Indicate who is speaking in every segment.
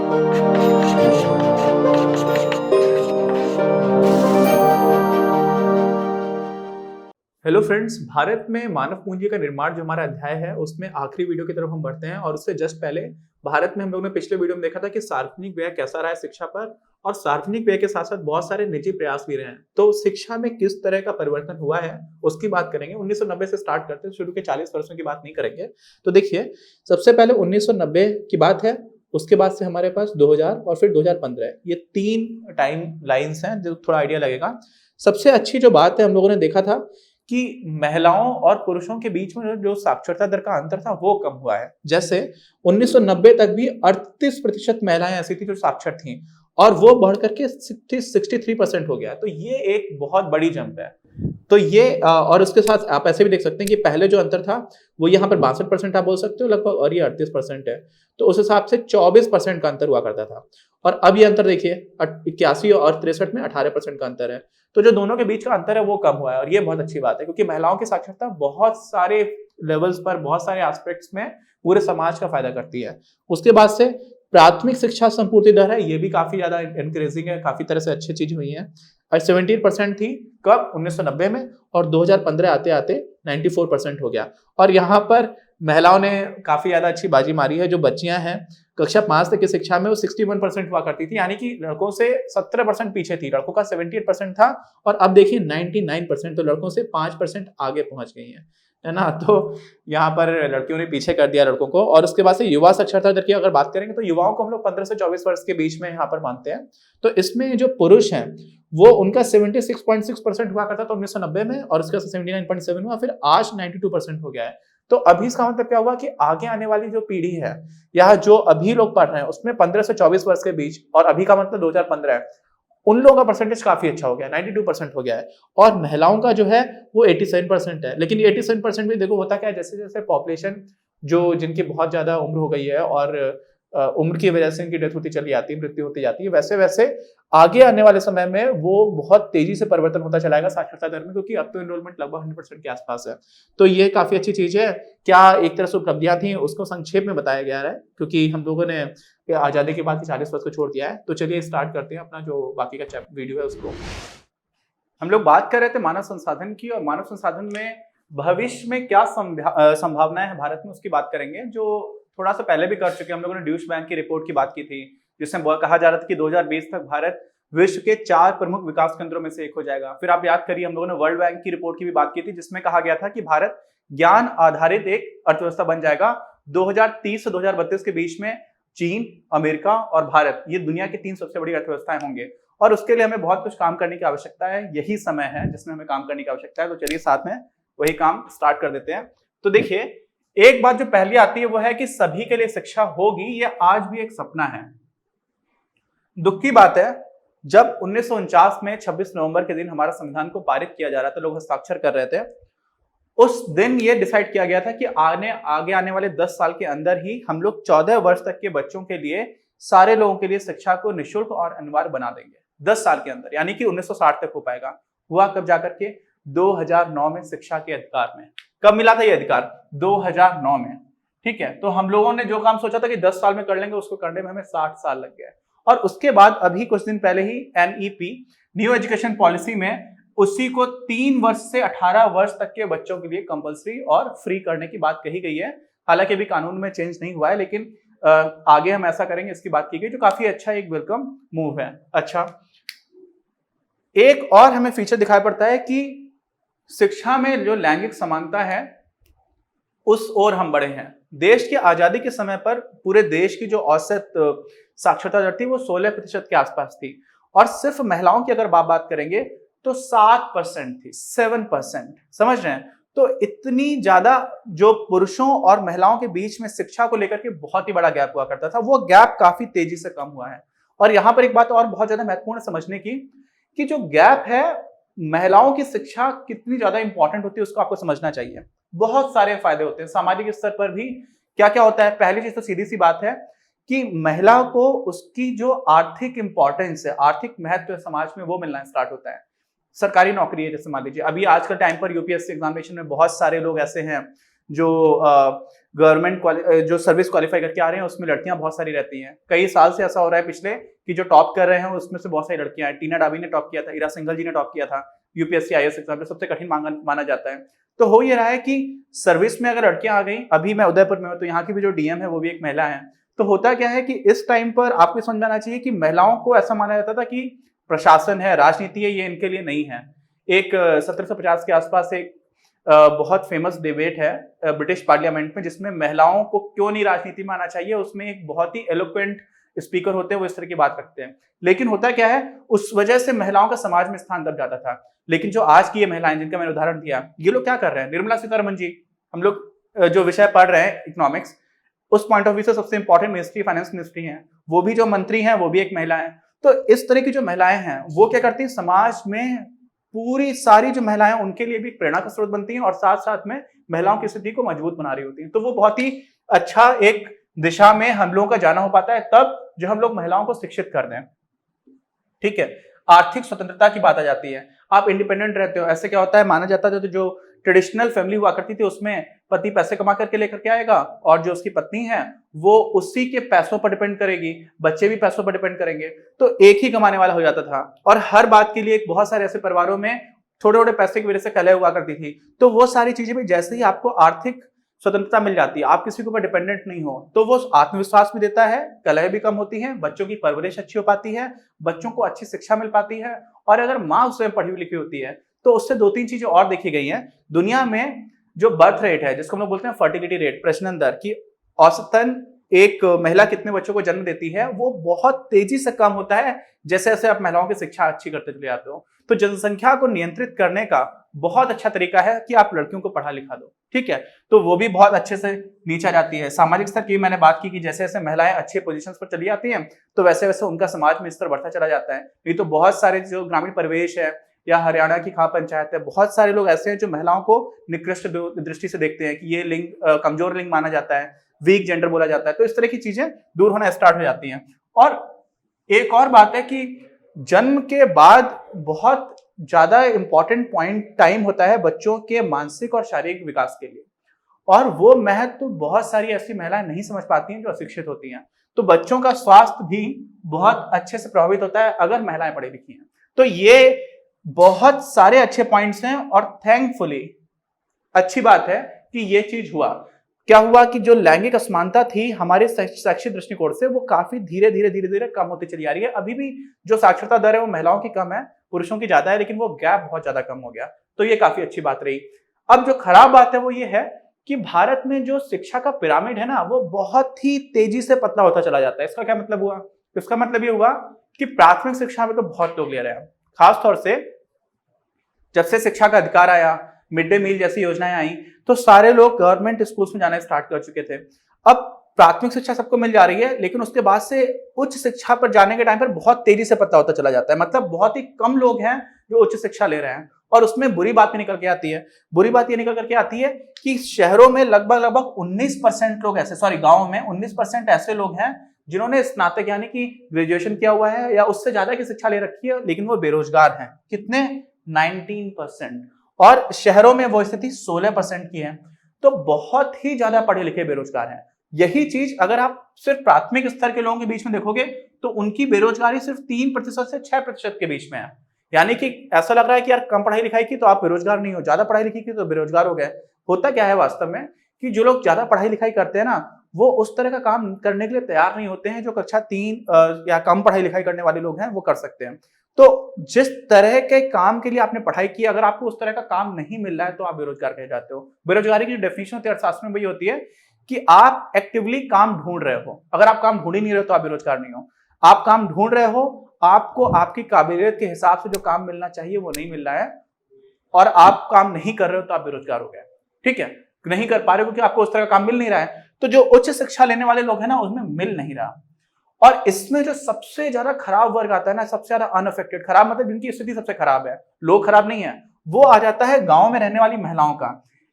Speaker 1: Hello friends, Bharat में मानव पूंजी का निर्माण जो हमारा अध्याय है उसमें आखिरी वीडियो की तरफ हम बढ़ते हैं और उससे जस्ट पहले भारत में हम लोगों ने पिछले वीडियो में देखा था कि सार्वजनिक व्यय कैसा रहा है शिक्षा पर, और सार्वजनिक व्यय के साथ साथ बहुत सारे निजी प्रयास भी रहे हैं। तो शिक्षा में किस तरह का परिवर्तन हुआ है उसकी बात करेंगे। 1990 से स्टार्ट करते हैं, शुरू के 40 वर्षों की बात नहीं करेंगे। तो देखिए, सबसे पहले 1990 की बात है, उसके बाद से हमारे पास 2000 और फिर 2015, ये 3 टाइम लाइन्स हैं जो थोड़ा आइडिया लगेगा। सबसे अच्छी जो बात है हम लोगों ने देखा था कि महिलाओं और पुरुषों के बीच में जो साक्षरता दर का अंतर था वो कम हुआ है। जैसे 1990 तक भी 38% महिलाएं ऐसी थी जो साक्षर थीं, और वो बढ़ करके 63% हो गया। तो ये एक बहुत बड़ी जंप है। तो ये और उसके साथ आप ऐसे भी देख सकते हैं कि पहले जो अंतर था वो यहाँ पर 62% आप बोल सकते हो लगभग, और ये 38% है। तो उस हिसाब से 24% का अंतर हुआ करता था, और अब ये अंतर देखिए 81 और 63 में 18% का अंतर है। तो जो दोनों के बीच का अंतर है वो कम हुआ है, और ये बहुत अच्छी बात है क्योंकि महिलाओं की साक्षरता बहुत सारे लेवल्स पर, बहुत सारे एस्पेक्ट्स में पूरे समाज का फायदा करती है। उसके बाद से प्राथमिक शिक्षा संपूर्ति दर है, ये भी काफी ज्यादा एनकरेजिंग है, काफी तरह से अच्छी चीज हुई है। और 17% थी कब, 1990 में, और 2015 आते आते 94% हो गया। और यहाँ पर महिलाओं ने काफी ज्यादा अच्छी बाजी मारी है। जो बच्चियां हैं कक्षा 5 तक की शिक्षा में वो 61% हुआ करती थी, यानी कि लड़कों से 17% पीछे थी। लड़कों का 78% था, और अब देखिए 99%, तो लड़कों से 5% आगे पहुंच गई है ना। तो यहाँ पर लड़कियों ने पीछे कर दिया लड़कों को। और उसके बाद से युवा साक्षरता दर की अगर बात करेंगे तो युवाओं को हम लोग 15 से 24 वर्ष के बीच में यहाँ पर मानते हैं। तो इसमें जो पुरुष हैं वो उनका 76.6% हुआ करता था 1990 में, और उसका 79.7 हुआ, फिर आज 92% हो गया है। तो अभी इसका मतलब क्या हुआ कि आगे आने वाली जो पीढ़ी है या जो अभी लोग पढ़ रहे हैं उसमें 15 से 24 वर्ष के बीच, और अभी का मतलब 2015 है, उन लोगों का परसेंटेज काफी अच्छा हो गया, 92% हो गया है। और महिलाओं का जो है वो 87% है। लेकिन ये 87% में देखो होता क्या है, जैसे जैसे पॉपुलेशन जो जिनकी बहुत ज्यादा उम्र हो गई है और उम्र की वजह से इनकी डेथ होती चली जाती है, मृत्यु होती जाती है, वैसे वैसे आगे आने वाले समय में वो बहुत तेजी से परिवर्तन होता चलाएगा साक्षरता दर में, क्योंकि अब तो एनरोलमेंट लगभग 100% के आसपास है। तो ये काफी अच्छी चीज है। क्या एक तरह से उपलब्धियां थी उसको संक्षेप में बताया गया है, क्योंकि हम लोगों ने आजादी के बाद 40 वर्ष को छोड़ दिया है। तो चलिए स्टार्ट करते हैं अपना जो बाकी का वीडियो है उसको। हम लोग बात कर रहे थे मानव संसाधन की, और मानव संसाधन में भविष्य में क्या संभावनाएं है भारत में, उसकी बात करेंगे, जो थोड़ा सा पहले भी कर चुके हैं। हम लोगों ने ड्यूश बैंक की रिपोर्ट की बात की थी, जिसमें कहा जा रहा था कि 2020 तक भारत विश्व के 4 प्रमुख विकास केंद्रों में से एक हो जाएगा। फिर आप याद करिए, हम लोगों ने वर्ल्ड बैंक की रिपोर्ट की भी बात की थी, जिसमें कहा गया था कि भारत ज्ञान आधारित एक अर्थव्यवस्था बन जाएगा। 2030 से 2032 के बीच में चीन, अमेरिका और भारत, ये दुनिया की 3 सबसे बड़ी अर्थव्यवस्थाएं होंगे। और उसके लिए हमें बहुत कुछ काम करने की आवश्यकता है। यही समय है जिसमें हमें काम करने की आवश्यकता है। तो चलिए साथ में वही काम स्टार्ट कर देते हैं। तो देखिए, एक बात जो पहली आती है वो है कि सभी के लिए शिक्षा होगी, ये आज भी एक सपना है। दुख की बात है, जब 1949 में 26 नवंबर के दिन हमारा संविधान को पारित किया जा रहा था, लोग हस्ताक्षर कर रहे थे, उस दिन ये डिसाइड किया गया था कि आगे आने वाले 10 साल के अंदर ही हम लोग 14 वर्ष तक के बच्चों के लिए, सारे लोगों के लिए शिक्षा को निःशुल्क और अनिवार्य बना देंगे 10 साल के अंदर, यानी कि 1960 तक हो पाएगा। हुआ कब जाकर के? 2009 में शिक्षा के अधिकार में। कब मिला था ये अधिकार? 2009 में। ठीक है, तो हम लोगों ने जो काम सोचा था कि 10 साल में कर लेंगे, उसको करने में हमें 60 साल लग गए। और उसके बाद अभी कुछ दिन पहले ही NEP, न्यू एजुकेशन पॉलिसी में, उसी को 3 वर्ष से 18 वर्ष तक के बच्चों के लिए कंपलसरी और फ्री करने की बात कही गई है। हालांकि अभी कानून में चेंज नहीं हुआ है, लेकिन आगे हम ऐसा करेंगे, इसकी बात की गई, जो काफी अच्छा एक वेलकम मूव है। अच्छा, एक और हमें फीचर दिखाई पड़ता है कि शिक्षा में जो लैंगिक समानता है उस ओर हम बढ़े हैं। देश की आजादी के समय पर पूरे देश की जो औसत साक्षरता दर थी वो 16% के आसपास थी, और सिर्फ महिलाओं की अगर बात करेंगे तो 7% थी, 7%। समझ रहे हैं? तो इतनी ज्यादा जो पुरुषों और महिलाओं के बीच में शिक्षा को लेकर के बहुत ही बड़ा गैप हुआ करता था, वो गैप काफी तेजी से कम हुआ है। और यहां पर एक बात और बहुत ज्यादा महत्वपूर्ण समझने की, कि जो गैप है, महिलाओं की शिक्षा कितनी ज्यादा इंपॉर्टेंट होती है उसको आपको समझना चाहिए। बहुत सारे फायदे होते हैं सामाजिक स्तर पर भी। क्या क्या होता है? पहली चीज तो सीधी सी बात है कि महिला को उसकी जो आर्थिक इंपॉर्टेंस है, आर्थिक महत्व समाज में, वो मिलना स्टार्ट होता है। सरकारी नौकरी है, जैसे मान लीजिए अभी आजकल टाइम पर UPSC एग्जामिनेशन में बहुत सारे लोग ऐसे हैं जो गवर्नमेंट जो सर्विस क्वालिफाई करके आ रहे हैं उसमें लड़कियां बहुत सारी रहती हैं। कई साल से ऐसा हो रहा है पिछले कि जो टॉप कर रहे हैं उसमें से बहुत सारी लड़कियां हैं। टीना डाबी ने टॉप किया था, इरा सिंघल जी ने टॉप किया था यूपीएससी आईएएस एग्जाम में, सबसे कठिन माना जाता है। तो हो ये रहा है कि सर्विस में अगर लड़कियां आ गई, अभी मैं उदयपुर में हूं तो यहाँ की भी जो डीएम है वो भी एक महिला है। तो होता क्या है कि इस टाइम पर आपको समझ में आना चाहिए कि महिलाओं को ऐसा माना जाता था कि प्रशासन है, राजनीति है, ये इनके लिए नहीं है। एक 1750 के आसपास एक बहुत फेमस डिबेट है ब्रिटिश पार्लियामेंट में, जिसमें महिलाओं को क्यों नहीं राजनीति में आना चाहिए, उसमें एक बहुत ही एलोक्वेंट स्पीकर होते हैं, वो इस तरह की बात रखते हैं। लेकिन होता क्या है, उस वजह से महिलाओं का समाज में स्थान दब जाता था। लेकिन जो आज की ये महिलाएं जिनका मैंने उदाहरण दिया, ये लोग क्या कर रहे हैं? निर्मला सीतारमण जी, हम लोग जो विषय पढ़ रहे हैं इकोनॉमिक्स, उस पॉइंट ऑफ व्यू से सबसे इंपॉर्टेंट मिनिस्ट्री फाइनेंस मिनिस्ट्री है, वो भी जो मंत्री हैं वो भी एक महिला है। तो इस तरह की जो महिलाएं हैं वो क्या करती है, समाज में पूरी सारी जो महिलाएं उनके लिए भी प्रेरणा का स्रोत बनती हैं और साथ साथ में महिलाओं की स्थिति को मजबूत बना रही होती हैं। तो वो बहुत ही अच्छा एक दिशा में हम लोगों का जाना हो पाता है तब जो हम लोग महिलाओं को शिक्षित कर दें। ठीक है, आर्थिक स्वतंत्रता की बात आ जाती है। आप इंडिपेंडेंट रहते हो, ऐसे क्या होता है, माना जाता था तो जो ट्रेडिशनल फैमिली हुआ करती थी उसमें पति पैसे कमा करके लेकर के आएगा और जो उसकी पत्नी है वो उसी के पैसों पर डिपेंड करेगी, बच्चे भी पैसों पर डिपेंड करेंगे। तो एक ही कमाने वाला हो जाता था और हर बात के लिए बहुत सारे ऐसे परिवारों में थोड़े थोड़े पैसे की वजह से कलह हुआ करती थी। तो वो सारी चीजें भी जैसे ही आपको आर्थिक स्वतंत्रता मिल जाती है, आप किसी के ऊपर डिपेंडेंट नहीं हो, तो वो आत्मविश्वास भी देता है, कलह भी कम होती है, बच्चों की परवरिश अच्छी हो पाती है, बच्चों को अच्छी शिक्षा मिल पाती है। और अगर माँ उसमें पढ़ी लिखी होती है तो उससे दो तीन चीजें और देखी गई हैं। दुनिया में जो बर्थ रेट है, जिसको हम लोग बोलते हैं फर्टिलिटी रेट, प्रजनन दर की औसतन एक महिला कितने बच्चों को जन्म देती है, वो बहुत तेजी से कम होता है जैसे जैसे आप महिलाओं की शिक्षा अच्छी करते चले जाते हो। तो जनसंख्या को नियंत्रित करने का बहुत अच्छा तरीका है कि आप लड़कियों को पढ़ा लिखा दो। ठीक है, तो वो भी बहुत अच्छे से नीचे जाती है। सामाजिक स्तर की मैंने बात की कि जैसे जैसे महिलाएं अच्छे पोजीशंस पर चली जाती हैं तो वैसे वैसे उनका समाज में स्तर बढ़ता चला जाता है। नहीं तो बहुत सारे जो ग्रामीण परिवेश है या हरियाणा की खाप पंचायत है, बहुत सारे लोग ऐसे हैं जो महिलाओं को निकृष्ट दृष्टि से देखते हैं कि ये लिंग कमजोर लिंग माना जाता है, वीक जेंडर बोला जाता है। तो इस तरह की चीजें दूर होना स्टार्ट हो जाती हैं। और एक और बात है कि जन्म के बाद बहुत ज्यादा इंपॉर्टेंट पॉइंट टाइम होता है बच्चों के मानसिक और शारीरिक विकास के लिए, और वो महत्व तो बहुत सारी ऐसी महिलाएं नहीं समझ पाती हैं जो अशिक्षित होती हैं। तो बच्चों का स्वास्थ्य भी बहुत अच्छे से प्रभावित होता है अगर महिलाएं पढ़ी लिखी हैं। तो ये बहुत सारे अच्छे पॉइंट्स हैं और थैंकफुली अच्छी बात है कि ये चीज हुआ। क्या हुआ कि जो लैंगिक असमानता थी हमारे शैक्षिक दृष्टिकोण से, वो काफी धीरे धीरे कम होती चली आ रही है। अभी भी जो साक्षरता दर है वो महिलाओं की कम है, पुरुषों की ज्यादा है, लेकिन वो गैप बहुत ज्यादा कम हो गया। तो ये काफी अच्छी बात रही। अब जो खराब बात है वो ये है कि भारत में जो शिक्षा का पिरामिड है ना, वो बहुत ही तेजी से पतला होता चला जाता है। इसका क्या मतलब हुआ? इसका मतलब ये हुआ कि प्राथमिक शिक्षा में तो बहुत लोग ले रहे हैं, खासतौर से जब से शिक्षा का अधिकार आया, मिड डे मील जैसी योजनाएं आई, तो सारे लोग गवर्नमेंट स्कूल्स में जाना स्टार्ट कर चुके थे। अब प्राथमिक शिक्षा सबको मिल जा रही है, लेकिन उसके बाद से उच्च शिक्षा पर जाने के टाइम पर बहुत तेजी से पतला होता चला जाता है। मतलब बहुत ही कम लोग हैं जो उच्च शिक्षा ले रहे हैं। और उसमें बुरी बात भी निकल के आती है। बुरी बात ये निकल करके आती है कि शहरों में लगभग 19% लोग ऐसे, सॉरी गाँव में 19% ऐसे लोग हैं जिन्होंने स्नातक यानी कि ग्रेजुएशन किया हुआ है या उससे ज्यादा की शिक्षा ले रखी है, लेकिन वो बेरोजगार हैं। कितने? 19%। और शहरों में वो स्थिति 16% की है। तो बहुत ही ज्यादा पढ़े लिखे बेरोजगार हैं। यही चीज अगर आप सिर्फ प्राथमिक स्तर के लोगों के बीच में देखोगे तो उनकी बेरोजगारी सिर्फ 3% से 6% के बीच में है। यानी कि ऐसा लग रहा है कि यार कम पढ़ाई लिखाई की तो आप बेरोजगार नहीं हो, ज्यादा पढ़ाई लिखाई की तो बेरोजगार हो गए। होता क्या है वास्तव में कि जो लोग ज्यादा पढ़ाई लिखाई करते हैं ना, वो उस तरह का काम करने के लिए तैयार नहीं होते हैं जो कक्षा 3 या कम पढ़ाई लिखाई करने वाले लोग हैं वो कर सकते हैं। तो जिस तरह के काम के लिए आपने पढ़ाई की, अगर आपको उस तरह का काम नहीं मिल रहा है तो आप बेरोजगार कहे जाते हो। बेरोजगारी की डेफिनेशन होती है अर्थशास्त्र में, वही होती है कि आप एक्टिवली काम ढूंढ रहे हो। अगर आप काम ढूंढ ही नहीं रहे हो तो आप बेरोजगार नहीं हो। आप काम ढूंढ रहे हो, आपको आपकी काबिलियत के हिसाब से जो काम मिलना चाहिए वो नहीं मिल रहा है, और आप काम नहीं कर रहे हो तो आप बेरोजगार हो गए। ठीक है, नहीं कर पा रहे हो क्योंकि आपको उस तरह का काम मिल नहीं रहा है। तो जो उच्च शिक्षा लेने वाले लोग हैं ना, उसमें मिल नहीं रहा। और इसमें जो सबसे ज्यादा खराब वर्ग आता है ना, सबसे ज्यादा अनअफेक्टेड, खराब मतलब जिनकी स्थिति सबसे खराब है, लोग खराब नहीं है, वो आ जाता है गांव में रहने वाली महिलाओं का।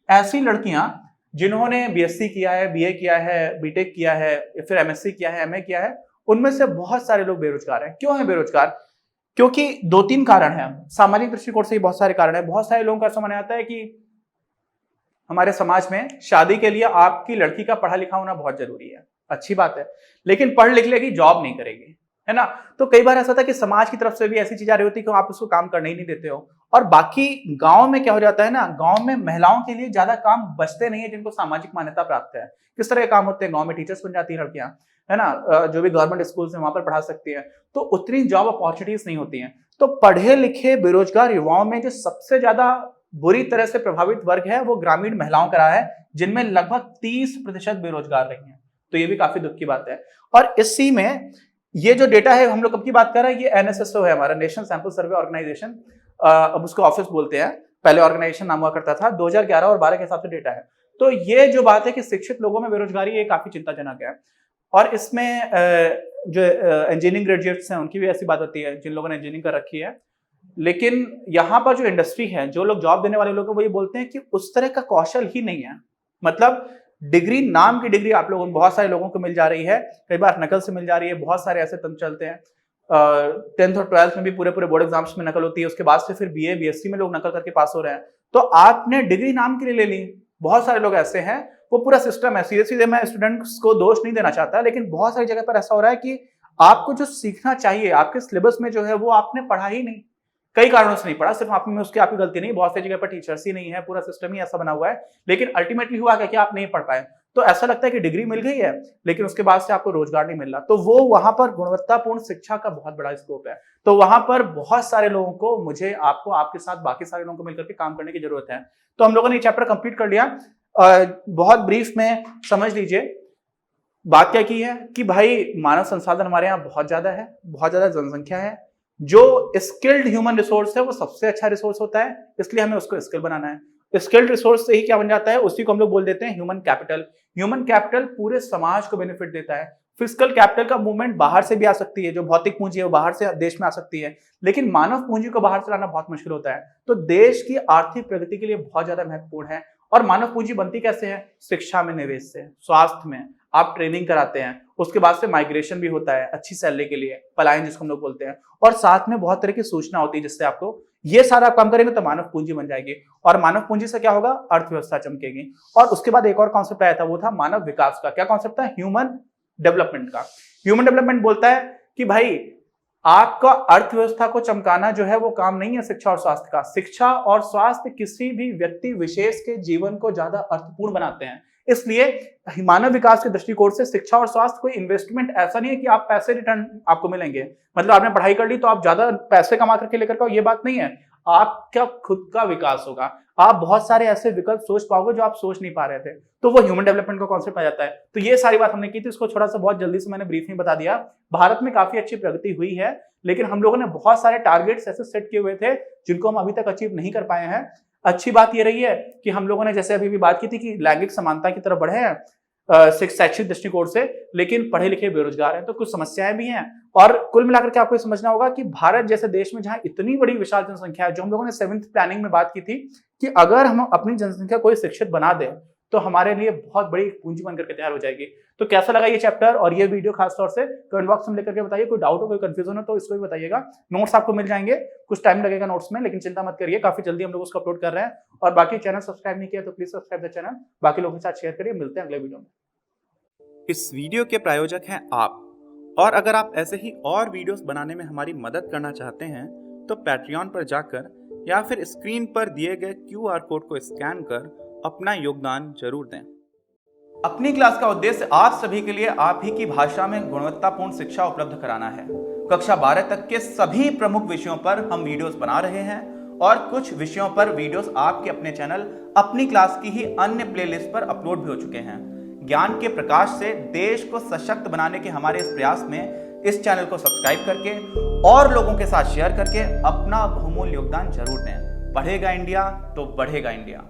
Speaker 1: ऐसी लड़कियां जिन्होंने बीएससी किया है, बीए किया है, बीटेक किया है, फिर एमएससी किया है, एमए किया है, उनमें से बहुत सारे लोग बेरोजगार हैं। क्यों है बेरोजगार? क्योंकि 2-3 कारण हैं। सामाजिक दृष्टिकोण से ही बहुत सारे कारण हैं। बहुत सारे लोगों का ऐसा माना जाता है कि हमारे समाज में शादी के लिए आपकी लड़की का पढ़ा लिखा होना बहुत जरूरी है, अच्छी बात है, लेकिन पढ़ लिख लेगी जॉब नहीं करेगी, है ना। तो कई बार ऐसा था कि समाज की तरफ से भी ऐसी चीजें आ रही होती कि आप उसको काम करने ही नहीं देते हो। और बाकी गांव में क्या हो जाता है ना, गांव में महिलाओं के लिए ज्यादा काम बचते नहीं है जिनको सामाजिक मान्यता प्राप्त है। किस तरह के काम होते हैं, गांव में टीचर्स बन जाती है लड़कियां, है ना, जो भी गवर्नमेंट स्कूल है वहां पर पढ़ा सकती है, तो उतनी जॉब अपॉर्चुनिटीज नहीं होती हैं। तो पढ़े लिखे बेरोजगार युवाओं में जो सबसे ज्यादा बुरी तरह से प्रभावित वर्ग है वो ग्रामीण महिलाओं का रहा है, जिनमें लगभग 30% बेरोजगार रही हैं। तो ये भी काफी दुख की बात है। और इसी में ये जो डेटा है हम लोग कब की बात कर रहे हैं, ये एनएसएसओ है, हमारा नेशनल सैंपल सर्वे ऑर्गेनाइजेशन, अब उसको ऑफिस बोलते हैं, पहले ऑर्गेनाइजेशन नाम हुआ करता था, 2011 और 12 के हिसाब से डेटा है। तो ये जो बात है कि शिक्षित लोगों में बेरोजगारी, ये काफी चिंताजनक है। और इसमें जो इंजीनियरिंग ग्रेजुएट्स हैं उनकी भी ऐसी बात होती है, जिन लोगों ने इंजीनियरिंग कर रखी है। लेकिन यहाँ पर जो इंडस्ट्री है, जो लोग जॉब देने वाले लोग हैं, वो ये बोलते हैं कि उस तरह का कौशल ही नहीं है। मतलब डिग्री, नाम की डिग्री आप लोगों, बहुत सारे लोगों को मिल जा रही है, कई बार नकल से मिल जा रही है, बहुत सारे ऐसे तंत्र चलते हैं। 10th और 12th में भी पूरे बोर्ड एग्जाम्स में नकल होती है, उसके बाद से फिर बीए बीएससी में लोग नकल करके पास हो रहे हैं। तो आपने डिग्री नाम के लिए ले ली, बहुत सारे लोग ऐसे हैं, वो पूरा सिस्टम है। सीधे सीधे मैं स्टूडेंट्स को दोष नहीं देना चाहता, लेकिन बहुत सारी जगह पर ऐसा हो रहा है कि आपको जो सीखना चाहिए आपके सिलेबस में जो है वो आपने पढ़ा ही नहीं, कई कारणों से नहीं पढ़ा, सिर्फ आप में उसकी आपकी गलती नहीं, बहुत सी जगह पर टीचर्स ही नहीं है, पूरा सिस्टम ही ऐसा बना हुआ है। लेकिन अल्टीमेटली हुआ क्या कि आप नहीं पढ़ पाए, तो ऐसा लगता है कि डिग्री मिल गई है लेकिन उसके बाद से आपको रोजगार नहीं मिल रहा। तो वो वहां पर गुणवत्तापूर्ण शिक्षा का बहुत बड़ा स्कोप है। तो वहां पर बहुत सारे लोगों को, मुझे, आपको, आपके साथ बाकी सारे लोगों को मिलकर के काम करने की जरूरत है। तो हम लोगों ने ये चैप्टर कंप्लीट कर लिया। बहुत ब्रीफ में समझ लीजिए बात क्या की है कि भाई मानव संसाधन हमारे यहाँ बहुत ज्यादा है, बहुत ज्यादा जनसंख्या है। जो स्किल्ड ह्यूमन रिसोर्स है वो सबसे अच्छा रिसोर्स होता है, इसलिए हमें उसको स्किल बनाना है। स्किल्ड रिसोर्स से ही क्या बन जाता है, उसी को हम लोग बोल देते हैं ह्यूमन कैपिटल। ह्यूमन कैपिटल पूरे समाज को बेनिफिट देता है। फिजिकल कैपिटल का मूवमेंट बाहर से भी आ सकती है, जो भौतिक पूंजी है वो बाहर से देश में आ सकती है, लेकिन मानव पूंजी को बाहर से लाना बहुत मुश्किल होता है। तो देश की आर्थिक प्रगति के लिए बहुत ज्यादा महत्वपूर्ण है। और मानव पूंजी बनती कैसे है, शिक्षा में निवेश से, स्वास्थ्य में आप ट्रेनिंग कराते हैं, उसके बाद से माइग्रेशन भी होता है अच्छी सैलरी के लिए, पलायन जिसको हम लोग बोलते हैं, और साथ में बहुत तरह की सूचना होती है जिससे आपको, ये सारा काम करेंगे तो मानव पूंजी बन जाएगी। और मानव पूंजी से क्या होगा, अर्थव्यवस्था चमकेगी। और उसके बाद एक और कॉन्सेप्ट आया था, वो था मानव विकास का। क्या कॉन्सेप्ट था, ह्यूमन डेवलपमेंट का। ह्यूमन डेवलपमेंट बोलता है कि भाई आपका अर्थव्यवस्था को चमकाना जो है वो काम नहीं है शिक्षा और स्वास्थ्य का। शिक्षा और स्वास्थ्य किसी भी व्यक्ति विशेष के जीवन को ज्यादा अर्थपूर्ण बनाते हैं। इसलिए मानव विकास के दृष्टिकोण से शिक्षा और स्वास्थ्य कोई इन्वेस्टमेंट ऐसा नहीं है कि आप पैसे रिटर्न आपको मिलेंगे, मतलब आपने पढ़ाई कर ली तो आप ज्यादा पैसे कमा करके लेकर के, ये बात नहीं है। आपका खुद का विकास होगा, आप बहुत सारे ऐसे विकल्प सोच पाओगे जो आप सोच नहीं पा रहे थे, तो वो ह्यूमन डेवलपमेंट का कॉन्सेप्ट आ जाता है। तो ये सारी बात हमने की थी, इसको थोड़ा सा बहुत जल्दी से मैंने ब्रीफ में बता दिया। भारत में काफी अच्छी प्रगति हुई है, लेकिन हम लोगों ने बहुत सारे टारगेट्स ऐसे सेट किए हुए थे जिनको हम अभी तक अचीव नहीं कर पाए हैं। अच्छी बात ये रही है कि हम लोगों ने जैसे अभी भी बात की थी कि लैंगिक समानता की तरफ बढ़े हैं शैक्षिक दृष्टिकोण से, लेकिन पढ़े लिखे बेरोजगार हैं, तो कुछ समस्याएं भी हैं। और कुल मिलाकर के आपको समझना होगा कि भारत जैसे देश में जहां इतनी बड़ी विशाल जनसंख्या है, जो हम लोगों ने 7th प्लानिंग में बात की थी कि अगर हम अपनी जनसंख्या को शिक्षित बना दें तो हमारे लिए बहुत बड़ी पूंजी बनकर के तैयार हो जाएगी। तो कैसा लगा ये चैप्टर और ये वीडियो, खासतौर से कमेंट बॉक्स में लेकर के बताइए। कोई डाउट हो, कोई कंफ्यूजन हो तो इसको भी बताइएगा। नोट्स आपको मिल जाएंगे, कुछ टाइम लगेगा नोट्स में, लेकिन चिंता मत करिए, काफी जल्दी हम लोग उसको अपलोड कर रहे हैं। और बाकी चैनल सब्सक्राइब नहीं किया तो प्लीज सब्सक्राइब द चैनल, बाकी लोगों के साथ शेयर करिए। मिलते हैं अगले वीडियो में।
Speaker 2: इस वीडियो के प्रायोजक हैं आप, और अगर आप ऐसे ही और वीडियोस बनाने में हमारी मदद करना चाहते हैं तो पैट्रियन पर जाकर या फिर स्क्रीन पर दिए गए QR कोड को स्कैन कर अपना योगदान जरूर दें।
Speaker 3: अपनी क्लास का उद्देश्य आप सभी के लिए आप ही की भाषा में गुणवत्तापूर्ण शिक्षा उपलब्ध कराना है। कक्षा 12 तक के सभी प्रमुख विषयों पर हम वीडियोस बना रहे हैं और कुछ विषयों पर वीडियोस आपके अपने चैनल अपनी क्लास की ही अन्य प्लेलिस्ट पर अपलोड भी हो चुके हैं। ज्ञान के प्रकाश से देश को सशक्त बनाने के हमारे इस प्रयास में इस चैनल को सब्सक्राइब करके और लोगों के साथ शेयर करके अपना बहुमूल्य योगदान जरूर दें। पढ़ेगा इंडिया तो बढ़ेगा इंडिया।